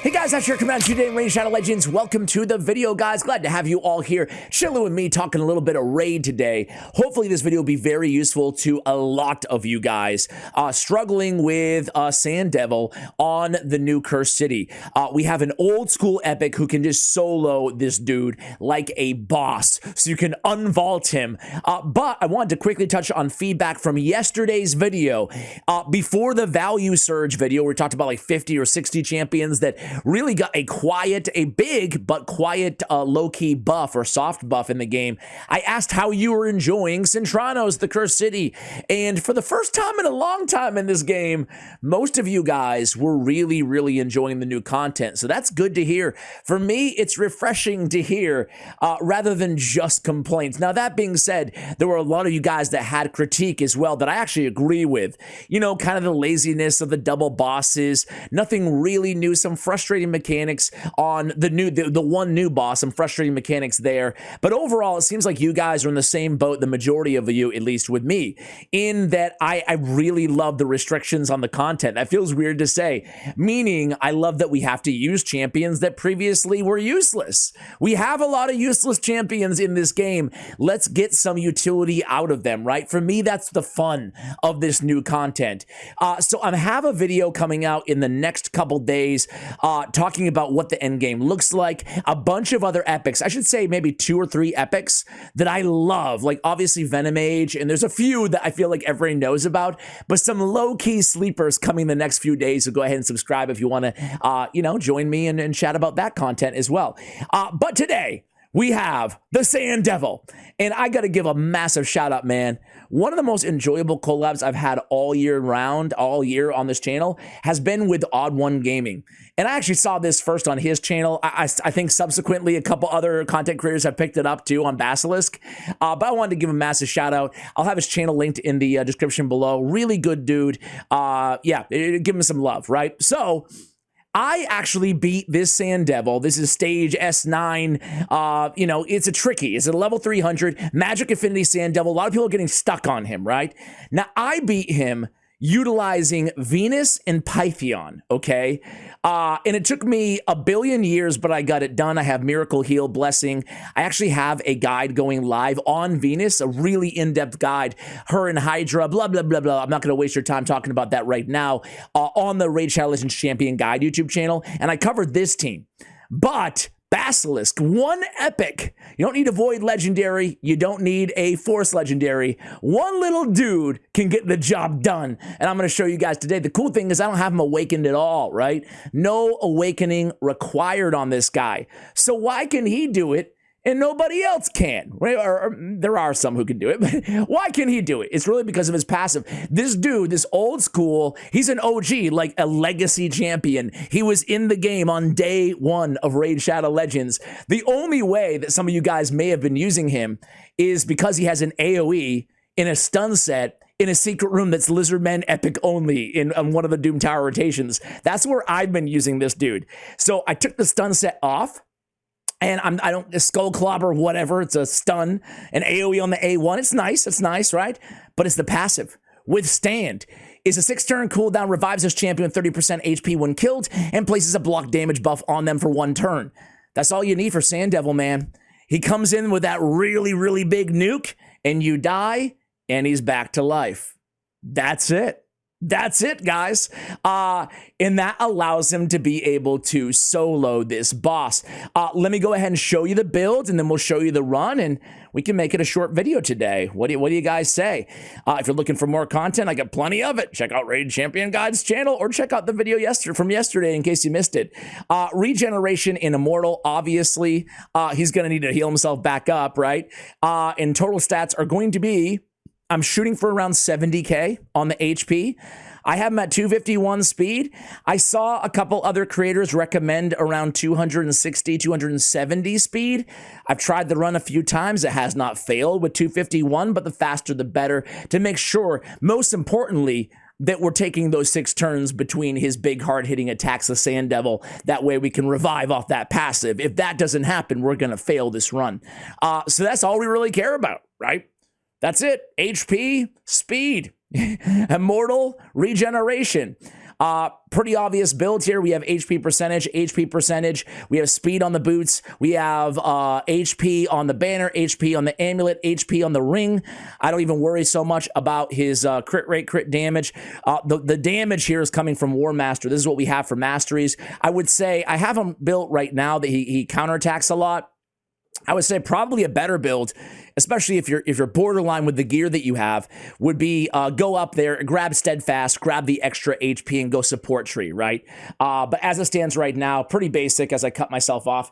Hey guys, that's your Commander today, Raid Shadow Legends. Welcome to the video, guys. Glad to have you all here chilling with me, talking a little bit of Raid today. Hopefully this video will be very useful to a lot of you guys struggling with Sand Devil on the new Cursed City. We have an old school epic who can just solo this dude like a boss, so you can unvault him. But I wanted to quickly touch on feedback from yesterday's video. Before the value surge video, we talked about like 50 or 60 champions that really got a big but quiet low-key buff or soft buff in the game. I asked how you were enjoying Centranos, the Cursed City, and for the first time in a long time in this game, most of you guys were really enjoying the new content, so that's good to hear. For me, it's refreshing to hear rather than just complaints. Now, that being said, there were a lot of you guys that had critique as well that I actually agree with. You know, kind of the laziness of the double bosses, nothing really new, some frustrating mechanics on the one new boss, some frustrating mechanics there. But overall, it seems like you guys are in the same boat, the majority of you, at least with me, in that I really love the restrictions on the content. That feels weird to say, meaning I love that we have to use champions that previously were useless. We have a lot of useless champions in this game. Let's get some utility out of them, right? For me, that's the fun of this new content. So I have a video coming out in the next couple days talking about what the end game looks like, a bunch of other epics. I should say maybe 2 or 3 epics that I love, like obviously Venom Age, and there's a few that I feel like everybody knows about, but some low-key sleepers coming the next few days, so go ahead and subscribe if you want to, join me and chat about that content as well. But today, we have the Sand Devil, and I got to give a massive shout out, man. One of the most enjoyable collabs I've had all year on this channel has been with Odd One Gaming. And I actually saw this first on his channel. I think subsequently a couple other content creators have picked it up too on Basilisk. But I wanted to give a massive shout out. I'll have his channel linked in the description below. Really good dude. Yeah, give him some love, right? So I actually beat this Sand Devil. This is stage S9. It's a level 300 Magic Affinity Sand Devil. A lot of people are getting stuck on him, right? Now, I beat him utilizing Venus and Pythion, okay? And it took me a billion years, but I got it done. I have Miracle Heal, Blessing. I actually have a guide going live on Venus, a really in-depth guide, her and Hydra, blah, blah, blah, blah. I'm not going to waste your time talking about that right now on the Raid Shadow Legends Champion Guide YouTube channel. And I covered this team. But Basilisk, one epic. You don't need a Void Legendary. You don't need a Force Legendary. One little dude can get the job done. And I'm going to show you guys today. The cool thing is I don't have him awakened at all, right? No awakening required on this guy. So why can he do it and nobody else can? Or there are some who can do it, but why can he do it? It's really because of his passive. This dude, this old school, he's an OG, like a legacy champion. He was in the game on day 1 of Raid Shadow Legends. The only way that some of you guys may have been using him is because he has an AoE in a stun set in a secret room that's Lizardman epic only in one of the Doom Tower rotations. That's where I've been using this dude. So I took the stun set off, and I don't skull clobber, whatever. It's a stun, an AoE on the A1. It's nice, right? But it's the passive. Withstand is a 6-turn cooldown, revives this champion with 30% HP when killed, and places a block damage buff on them for 1 turn. That's all you need for Sand Devil, man. He comes in with that really big nuke, and you die, and he's back to life. That's it. That's it, guys. And that allows him to be able to solo this boss. Let me go ahead and show you the build, and then we'll show you the run, and we can make it a short video today. What do you guys say? If you're looking for more content, I got plenty of it. Check out Raid Champion Guide's channel, or check out the video from yesterday in case you missed it. Regeneration in Immortal, obviously. He's going to need to heal himself back up, right? And total stats are going to be, I'm shooting for around 70k on the HP. I have him at 251 speed. I saw a couple other creators recommend around 260, 270 speed. I've tried the run a few times. It has not failed with 251, but the faster the better, to make sure, most importantly, that we're taking those 6 turns between his big hard-hitting attacks, the Sand Devil. That way we can revive off that passive. If that doesn't happen, we're going to fail this run. So that's all we really care about, right? That's it. HP, speed, Immortal, regeneration. Pretty obvious build here. We have HP percentage. We have speed on the boots. We have HP on the banner, HP on the amulet, HP on the ring. I don't even worry so much about his crit rate, crit damage. The damage here is coming from War Master. This is what we have for masteries. I would say I have him built right now that he counterattacks a lot. I would say probably a better build, especially if you're borderline with the gear that you have, would be go up there, grab Steadfast, grab the extra HP, and go support tree, right? But as it stands right now, pretty basic. As I cut myself off,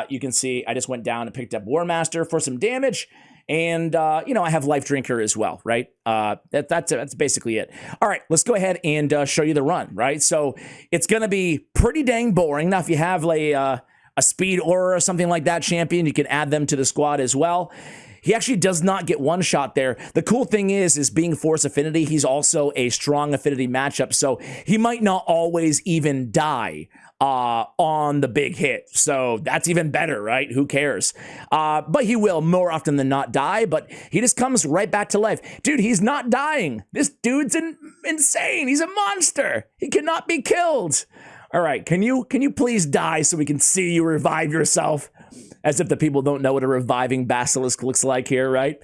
you can see I just went down and picked up War Master for some damage, and you know, I have Life Drinker as well, right? That's basically it. All right, let's go ahead and show you the run, right? So it's gonna be pretty dang boring. Now, if you have a speed aura or something like that champion, you can add them to the squad as well. He actually does not get one shot there. The cool thing is being Force Affinity, he's also a strong affinity matchup, so he might not always even die on the big hit. So that's even better, right? Who cares? But he will more often than not die, but he just comes right back to life. Dude, he's not dying. This dude's insane. He's a monster. He cannot be killed. All right, can you please die so we can see you revive yourself? As if the people don't know what a reviving Basilisk looks like here, right?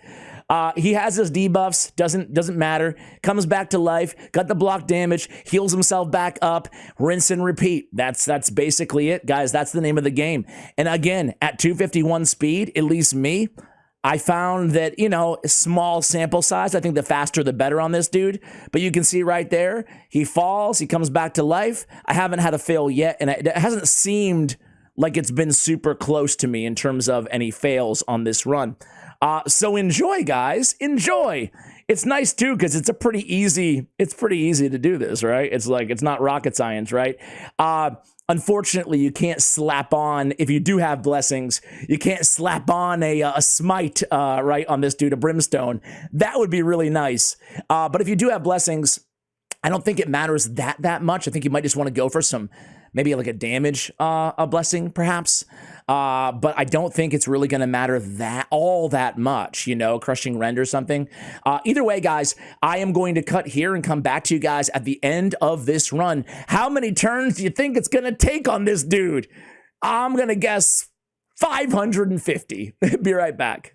He has his debuffs, doesn't matter. Comes back to life, got the block damage, heals himself back up, rinse and repeat. That's basically it, guys. That's the name of the game. And again, at 251 speed, at least me, I found that, you know, small sample size, I think the faster the better on this dude. But you can see right there, he falls, he comes back to life. I haven't had a fail yet, and it hasn't seemed like it's been super close to me in terms of any fails on this run. So enjoy, guys, enjoy. It's nice too, because it's pretty easy to do this, right? It's like, it's not rocket science, right? Unfortunately, you can't slap on, if you do have blessings, you can't slap on a smite, right, on this dude, a brimstone. That would be really nice. But if you do have blessings, I don't think it matters that much. I think you might just want to go for some, maybe like a damage a blessing, perhaps. But I don't think it's really going to matter all that much, you know, crushing rend or something. Either way, guys, I am going to cut here and come back to you guys at the end of this run. How many turns do you think it's going to take on this dude? I'm going to guess 550. Be right back.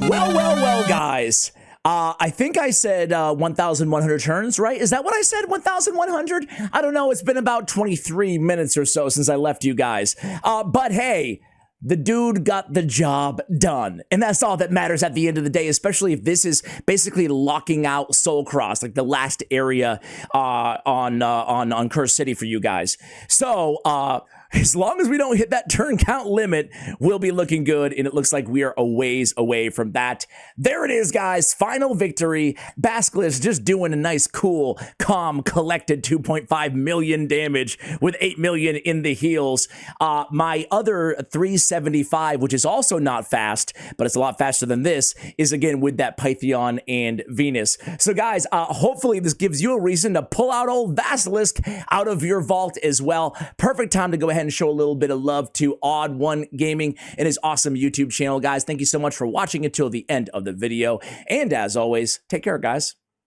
Well, guys. I think I said 1,100 turns, right? Is that what I said? 1,100? I don't know. It's been about 23 minutes or so since I left you guys. But hey, the dude got the job done. And that's all that matters at the end of the day, especially if this is basically locking out Soul Cross, like the last area on Curse City for you guys. So, as long as we don't hit that turn count limit, we'll be looking good, and it looks like we are a ways away from that. There it is, guys. Final victory. Basilisk just doing a nice, cool, calm, collected 2.5 million damage with 8 million in the heals. My other 375, which is also not fast, but it's a lot faster than this, is again with that Pythion and Venus. So, guys, hopefully this gives you a reason to pull out old Basilisk out of your vault as well. Perfect time to go ahead and show a little bit of love to Odd One Gaming and his awesome YouTube channel, guys. Thank you so much for watching until the end of the video. And as always, take care, guys.